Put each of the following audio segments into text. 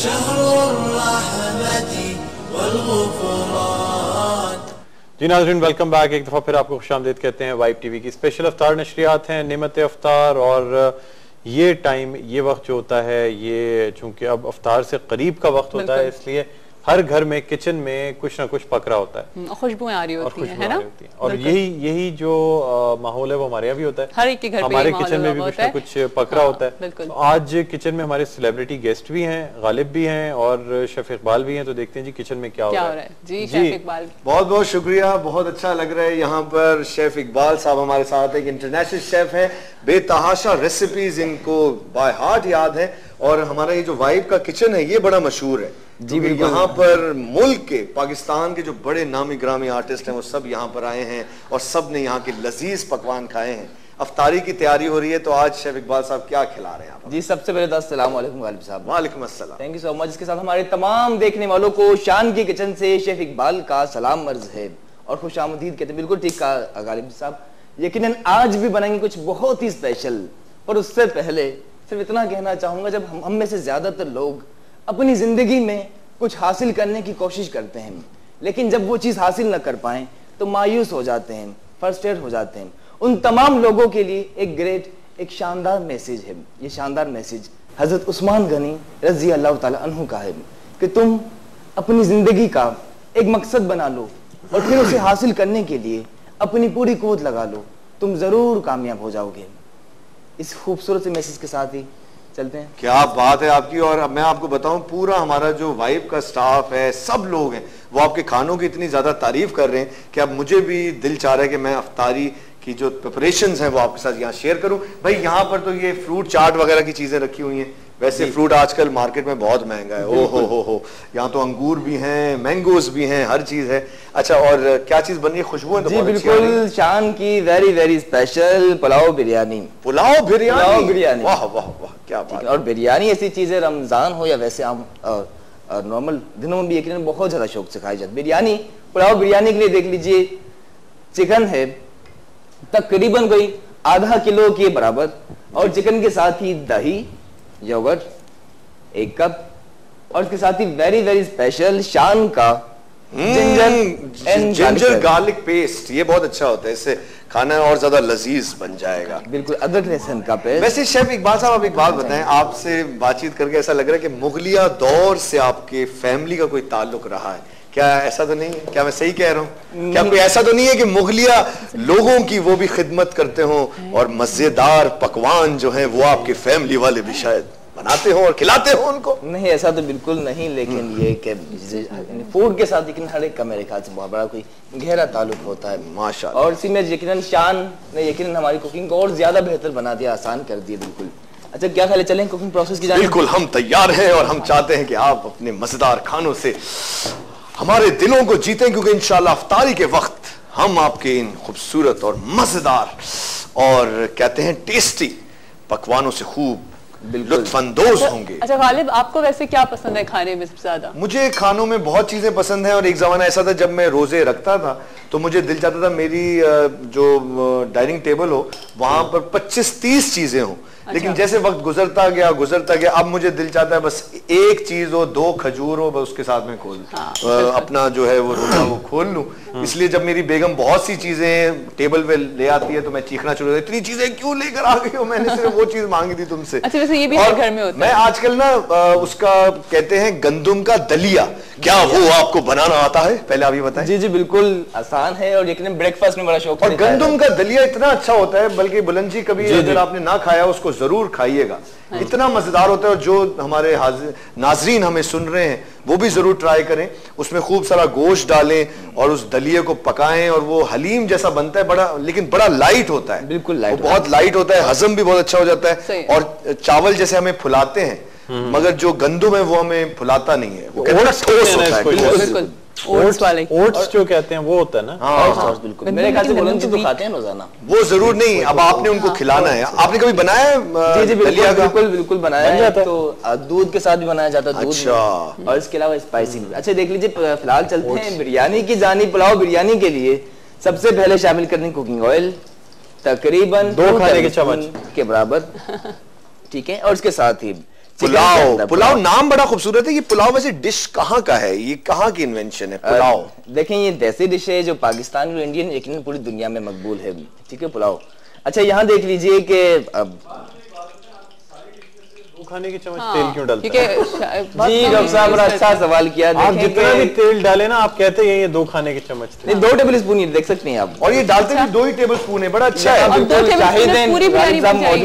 जी नाज़रीन, welcome back. एक दफ़ा फिर आपको खुशामदीद कहते हैं। वाइब टीवी की स्पेशल अफ्तार नशरियात हैं, निमत अफ्तार। और ये टाइम, ये वक्त जो होता है, ये चूंकि अब अफ्तार से करीब का वक्त होता है, इसलिए हर घर में किचन में कुछ ना कुछ पक रहा होता है, खुशबुएं आ रही होती हैं, है ना? और यही जो माहौल है वो हमारे यहाँ भी होता है। हर एक के घर हमारे किचन में भी कुछ ना कुछ पक रहा होता है। तो आज किचन में हमारे सेलिब्रिटी गेस्ट भी हैं, गालिब भी हैं और शेफ इकबाल भी हैं। तो देखते हैं जी किचन में क्या हो रहा है। जी शेफ इकबाल, बहुत बहुत शुक्रिया, बहुत अच्छा लग रहा है। यहाँ पर शेफ इकबाल साहब हमारे साथ एक इंटरनेशनल शेफ है, बेतहाशा रेसिपीज इनको बाय हार्ट याद है। और हमारा ये जो वाइब का किचन है ये बड़ा मशहूर है जी। यहाँ पर मुल्क के, पाकिस्तान के जो बड़े नामी ग्रामी आर्टिस्ट हैं वो सब यहाँ पर आए हैं और सब ने यहाँ के लजीज पकवान खाए हैं। अफ्तारी की तैयारी हो रही है, तो आज शेफ इकबाल साहब क्या खिला रहे हैं आप? जी सबसे पहले तो अस्सलाम वालेकुम गालिब साहब। वालेकुम अस्सलाम, थैंक यू सो मच। इसके साथ हमारे तमाम देखने वालों को शान की किचन से शेफ इकबाल का सलाम अर्ज है और खुशामदीद कहते हैं। बिल्कुल ठीक कहा गालिब साहब। यकीनन आज भी बनाएंगे कुछ बहुत ही स्पेशल, पर उससे पहले सिर्फ इतना कहना चाहूंगा, जब हम में से ज्यादातर लोग अपनी जिंदगी में कुछ हासिल करने की कोशिश करते हैं, लेकिन जब वो चीज हासिल न कर पाएं तो मायूस हो जाते हैं, फ्रस्ट्रेट हो जाते हैं। उन तमाम लोगों के लिए एक शानदार मैसेज है। ये शानदार मैसेज हजरत उस्मान गनी रजी अल्लाह ताला अन्हु का है कि तुम अपनी जिंदगी का एक मकसद बना लो और फिर उसे हासिल करने के लिए अपनी पूरी कुव्वत लगा लो, तुम जरूर कामयाब हो जाओगे। इस खूबसूरत से मैसेज के साथ ही चलते हैं। क्या बात है आपकी। और अब मैं आपको बताऊं, पूरा हमारा जो वाइब का स्टाफ है, सब लोग हैं, वो आपके खानों की इतनी ज्यादा तारीफ कर रहे हैं कि अब मुझे भी दिल चाह रहा है कि मैं अफ्तारी की जो प्रिपरेशंस हैं वो आपके साथ यहाँ शेयर करूं। भाई यहाँ पर तो ये फ्रूट चाट वगैरह की चीजें रखी हुई हैं। वैसे फ्रूट आजकल मार्केट में बहुत महंगा है। ओ हो यहाँ तो अंगूर भी हैं, मैंगोज भी हैं, हर चीज है। अच्छा, और क्या चीज बन रही है? खुशबू तो जी बिल्कुल शान की very very special pulao biryani. Pulao biryani, वाह वाह वाह, क्या बात। और बिरयानी ऐसी चीज है, रमजान हो या वैसे आम नॉर्मल दिनों में भी यकीनन बहुत ज्यादा शौक से खाई जाती है बिरयानी। पुलाव बिरयानी के लिए देख लीजिए, चिकन है तकरीबन कोई आधा किलो के बराबर, और चिकन के साथ ही दही, योगर्ट 1 कप, और इसके साथ ही वेरी वेरी स्पेशल शान का जिंजर गार्लिक पेस्ट। ये बहुत अच्छा होता है, इससे खाना और ज्यादा लजीज बन जाएगा। बिल्कुल अदरक लहसुन का पेस्ट। वैसे शेफ इकबाल साहब, आप एक बात बताएं, आपसे बातचीत करके ऐसा लग रहा है कि मुगलिया दौर से आपके फैमिली का कोई ताल्लुक रहा है, क्या ऐसा तो नहीं है? क्या मैं सही कह रहा हूँ? क्या कोई ऐसा तो नहीं है कि मुगलिया लोगों की वो भी खिदमत करते हो और मजेदार पकवान जो हैं वो आपके फैमिली वाले भी शायद बनाते हो और खिलाते हो उनको? नहीं, ऐसा तो बिल्कुल नहीं, लेकिन ये कि फूड के साथ लेकिन हर एक का मेरे ख्याल से बहुत बड़ा कोई गहरा ताल्लुक होता है माशाअल्लाह। और इसी में यकीनन शान ने यकीनन हमारी कुकिंग को और ज्यादा बेहतर बना दिया, आसान कर दिया। बिल्कुल। अच्छा, क्या ख्याल है, चलें कुकिंग प्रोसेस की जानिब? बिल्कुल, हम तैयार हैं और हम चाहते हैं कि आप अपने मजेदार खानों से हमारे दिलों को जीतें, क्योंकि इंशाल्लाह अफ्तारी के वक्त हम आपके इन खूबसूरत और मजेदार और कहते हैं टेस्टी पकवानों से खूब लुत्फानंदोज होंगे। अच्छा गालिब, आपको वैसे क्या पसंद है खाने में सबसे ज्यादा? मुझे खानों में बहुत चीजें पसंद हैं, और एक जमाना ऐसा था जब मैं रोजे रखता था तो मुझे दिल चाहता था मेरी जो डाइनिंग टेबल हो वहां पर 25-30 चीजें हो। लेकिन जैसे वक्त गुजरता गया अब मुझे दिल चाहता है बस एक चीज हो, 2 खजूर हो, बस उसके साथ में खोल अपना जो है वो रोजा वो खोल लूं। इसलिए जब मेरी बेगम बहुत सी चीजें टेबल पे ले आती है तो मैं चीखना शुरू होता है, इतनी चीजें क्यों लेकर आ गई हो, मैंने सिर्फ वो चीज मांगी थी तुमसे। अच्छा, वैसे ये भी घर में होता है। मैं आजकल ना उसका कहते हैं गंदुम का दलिया, क्या वो आपको बनाना आता है? पहले आप ये बताएं। जी जी बिल्कुल आसान है, और यकीनन ब्रेकफास्ट में बड़ा शौक है। और गंदुम का दलिया इतना अच्छा होता है, बल्कि बुलंद जी कभी अगर आपने ना खाया उसको जरूर खाइएगा, इतना मजेदार होता है। और जो हमारे नाजरीन हमें सुन रहे हैं वो भी जरूर ट्राई करें। उसमें खूब सारा गोश्त डालें और उस दलिये को पकाएं, और वो हलीम जैसा बनता है, बड़ा लेकिन बड़ा लाइट होता है। बिल्कुल लाइट, बहुत लाइट होता है, हजम भी बहुत अच्छा हो जाता है। और चावल जैसे हमें फुलाते हैं, मगर जो गंदुम है वो हमें फुलाता नहीं है, वो ठोस होता है। बिल्कुल ओट्स वाले, ओट्स जो कहते हैं वो होता है ना। हाँ बिल्कुल, मेरे ख्याल से बुलंद जी तो खाते हैं रोजाना। वो जरूर नहीं, अब आपने उनको खिलाना है। आपने कभी बनाया है? जी जी बिल्कुल बिल्कुल बनाया है। तो दूध के साथ भी बनाया जाता है, दूध अच्छा। और इसके अलावा स्पाइसी भी। अच्छा देख लीजिए, फिलहाल चलते हैं बिरयानी की जानिब। पुलाव बिरयानी के लिए सबसे पहले शामिल करनी कुकिंग ऑयल, तकरीबन 2 खाने के चम्मच के बराबर, ठीक है। और इसके साथ ही पुलाव, पुलाव नाम बड़ा खूबसूरत है। ये पुलाव वैसे डिश कहाँ का है, ये कहाँ की इन्वेंशन है पुलाव? देखें ये देसी डिश है जो पाकिस्तान और इंडियन यकीनन पूरी दुनिया में मकबूल है, ठीक है पुलाव। अच्छा यहाँ देख लीजिए कि खाने की चम्मच तेल क्यों डालते हैं? जी डॉक्टर साहब बड़ा अच्छा सवाल किया। आप जितना भी तेल डाले ना, आप कहते हैं ये 2 खाने की चम्मच थे। नहीं 2 टेबल स्पून ये देख सकते हैं आप, और ये डालते भी 2 ही टेबल स्पून है, बड़ा अच्छा है।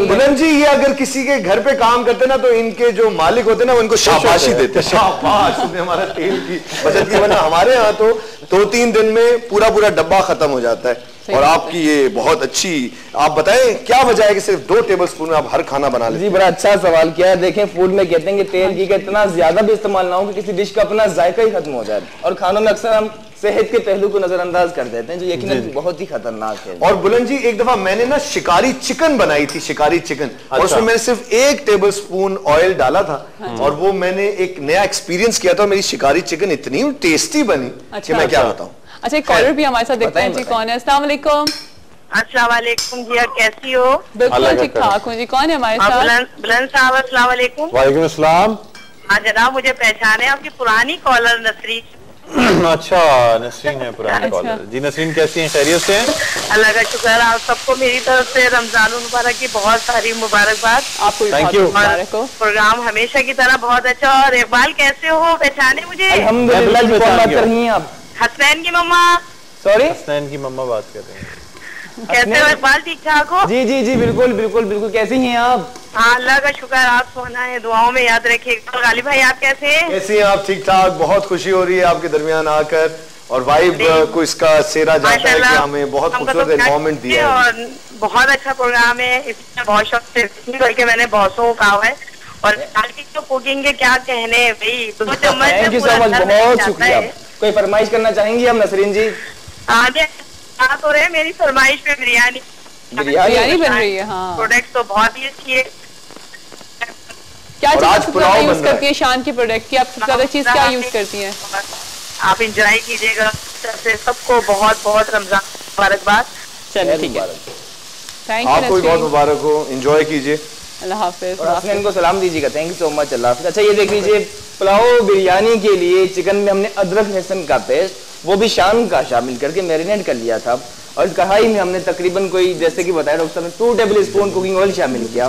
बुलंद जी ये अगर किसी के घर पे काम करते ना तो इनके जो मालिक होते ना वो इनको शाबाशी देते, शाबाश तुमने हमारा तेल की बचत की। वरना हमारे यहाँ तो 2-3 दिन में पूरा डब्बा खत्म हो जाता है। और आपकी ये बहुत अच्छी, आप बताएं क्या वजह है कि सिर्फ 2 टेबल स्पून में आप हर खाना बना लेते? जी बड़ा अच्छा सवाल किया है। देखें फूड में कहते हैं कि तेल घी का इतना ज्यादा भी इस्तेमाल ना हो कि किसी डिश का अपना जायका ही खत्म हो जाए, और खानों में अक्सर हम सेहत के पहलू को नजरअंदाज कर देते हैं जो यकीनन बहुत ही खतरनाक है। और बुलंद जी एक दफा मैंने ना शिकारी चिकन बनाई थी, शिकारी चिकन, और उसमें मैंने सिर्फ 1 टेबल स्पून ऑयल डाला था, और वो मैंने एक नया एक्सपीरियंस किया था। मेरी शिकारी चिकन इतनी टेस्टी बनी कि मैं क्या बताऊं। अच्छा एक कॉलर भी हमारे साथ देखते हैं जी, कौन है? अस्सलाम वालेकुम। अस्सलाम वालेकुम जी, कैसी हो? बिल्कुल ठीक ठाक हूँ जी, कौन है हमारे साथ? बुलंद साहब अस्सलाम वालेकुम। वालेकुम अस्सलाम। हाँ जनाब मुझे पहचाने, आपकी पुरानी कॉलर नसरीन। अच्छा नसरीन है पुरानी कॉलर जी। नसरीन कैसी हैं, खैरियत से हैं? अल्लाह का शुक्र। आप सबको मेरी तरफ से रमजान मुबारक की बहुत सारी मुबारकबाद। आपको भी थैंक यू। मुबारक हो। प्रोग्राम हमेशा की तरह बहुत अच्छा। और इकबाल कैसे हो, पहचाने मुझे? अल्हम्दुलिल्लाह जी, कौन बात कर रही हैं आप? हसनैन की मम्मा। सॉरी हसनैन की मम्मा बात कर रहे हैं। कैसे हो इकबाल, ठीक ठाक हो? जी जी जी बिल्कुल बिल्कुल बिल्कुल। कैसी हैं आप? हाँ अल्लाह का शुक्र, आप सोना है, दुआओं में याद रखिएगा। गालिब भाई आप कैसे हैं? कैसी हैं आप? ठीक ठाक। बहुत खुशी हो रही है आपके दरमियान आकर, और वाइब को इसका सेरा जाता है कि हमें बहुत खूबसूरत एनवायरनमेंट दिया है। और बहुत अच्छा प्रोग्राम है, इसमें बहुत शौक से करके मैंने बॉसों को कहा है। और आज की जो कुकिंग के क्या कहने हैं भाई, 2 चम्मच थैंक यू सो मच, बहुत शुक्रिया। कोई फरमाइश करना चाहेंगी आप नसरीन जी? आगे तो रहे मेरी फरमाइश पे बिरयानी बन रही है। हाँ प्रोडक्ट तो बहुत ही अच्छी है। क्या चीज यूज करती है शान की प्रोडक्ट की? आप सबसे ज्यादा चीज क्या यूज करती हैं? आप इंजॉय कीजिएगा। सबको बहुत बहुत रमजान मुबारकबाद। चलिए ठीक है, थैंक यू। आपको भी बहुत मुबारक हो, एंजॉय कीजिए। अल्लाह हाफिज। और हसनैन को सलाम दीजिएगा। थैंक यू सो मच, अल्लाह हाफिज। अच्छा ये देख लीजिए, पुलाव बिरयानी के लिए चिकन में हमने अदरक लहसुन का पेस्ट वो भी शाम का शामिल करके मैरिनेट कर लिया था, और इस कढ़ाई में हमने तकरीबन कोई जैसे कि बताया डॉक्टर साहब ने 2 टेबल स्पून कुकिंग ऑयल शामिल किया,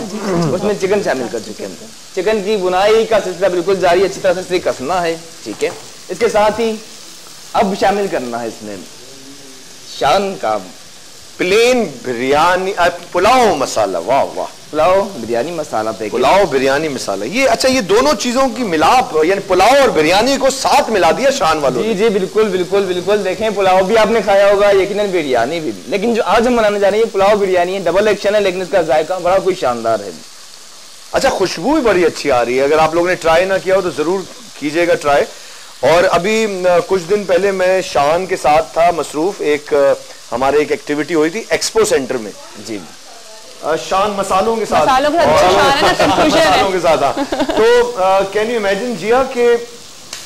उसमें चिकन शामिल कर चुके हैं। चिकन की बुनाई का सिलसिला बिल्कुल जारी, अच्छी तरह से कसना है, ठीक है। इसके साथ ही अब शामिल करना है इसमें शान का प्लेन बिरयानी पुलाव मसाला। वाह वाह, पुलाव बिरयानी मसाला पैकेट, पुलाव बिरयानी मसाला। ये अच्छा, ये दोनों चीजों की मिलाप, यानी पुलाव और बिरयानी को साथ मिला दिया शान वालों। जी जी बिल्कुल बिल्कुल बिल्कुल। देखें पुलाव भी आपने खाया होगा यकीनन, बिरयानी भी, लेकिन जो आज हम बनाने जा रहे हैं पुलाव बिरयानी है, डबल एक्शन है, लेकिन इसका जायका बड़ा कुछ शानदार है। अच्छा खुशबू भी बड़ी अच्छी आ रही है, अगर आप लोगों ने ट्राई ना किया हो तो जरूर कीजिएगा ट्राई। और अभी कुछ दिन पहले मैं शान के साथ था मसरूफ, हमारे एक एक्टिविटी हुई थी एक्सपो सेंटर में जी, शान मसालों के साथ, मसालों के साथ। तो कैन यू इमेजिन जिया कि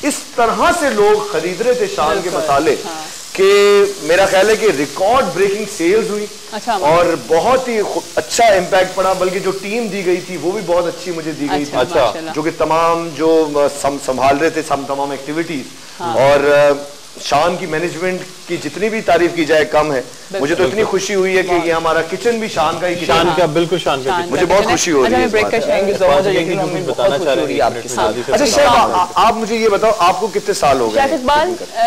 इस तरह से लोग खरीद रहे थे शान के मसाले कि मेरा ख्याल है कि रिकॉर्ड ब्रेकिंग सेल्स हुई। अच्छा, और बहुत ही अच्छा इम्पैक्ट पड़ा, बल्कि जो टीम दी गई थी वो भी बहुत अच्छी मुझे दी गई थी। अच्छा, जो कि तमाम जो संभाल रहे थे तमाम एक्टिविटीज, और शान की मैनेजमेंट की जितनी भी तारीफ की जाए कम है। मुझे तो इतनी खुशी हुई है कि ये हमारा किचन भी शान का ही किचन, शान का बिल्कुल शान का, मुझे बहुत खुशी हो रही है। अच्छा शेफ, आप मुझे ये बताओ आपको कितने साल हो गए?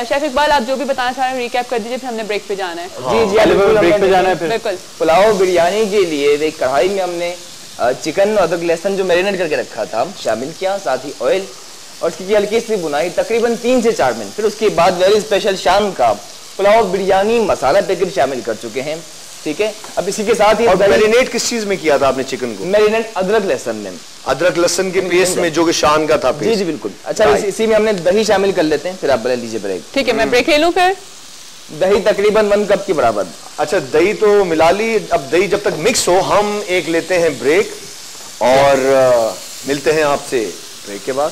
शेफ इकबाल आप जो भी बताना चाह रहे हैं रिकैप कर दीजिए, फिर हमने ब्रेक पे जाना है। जी जी ब्रेक पे जाना है फिर। बिल्कुल। पुलाव बिरयानी के लिए एक कढ़ाई में हमने चिकन और अदरक लहसुन जो मैरिनेट करके रखा था शामिल किया, साथ ही ऑयल और इसकी हल्की सी बुनाई तकरीबन 3 से 4 मिनट। फिर उसके बाद वेरी स्पेशल शान का पुलाव बिरयानी मसाला पैकेट शामिल कर चुके हैं, ठीक है। अब इसी के साथ ही मैरिनेट किस चीज में किया था आपने चिकन को? मैरिनेट अदरक लहसुन में, अदरक लहसुन के पेस्ट में, जो कि शान का था पेस्ट। जी जी बिल्कुल। अच्छा इसी में हमने दही शामिल कर लेते हैं, फिर आप बना लीजिए ब्रेक। ठीक है, मैं ब्रेक ले लूं फिर। दही तकरीबन 1 कप के बराबर। अच्छा दही तो मिला ली, अब दही जब तक मिक्स हो हम एक लेते हैं ब्रेक, और मिलते हैं आपसे ब्रेक के बाद।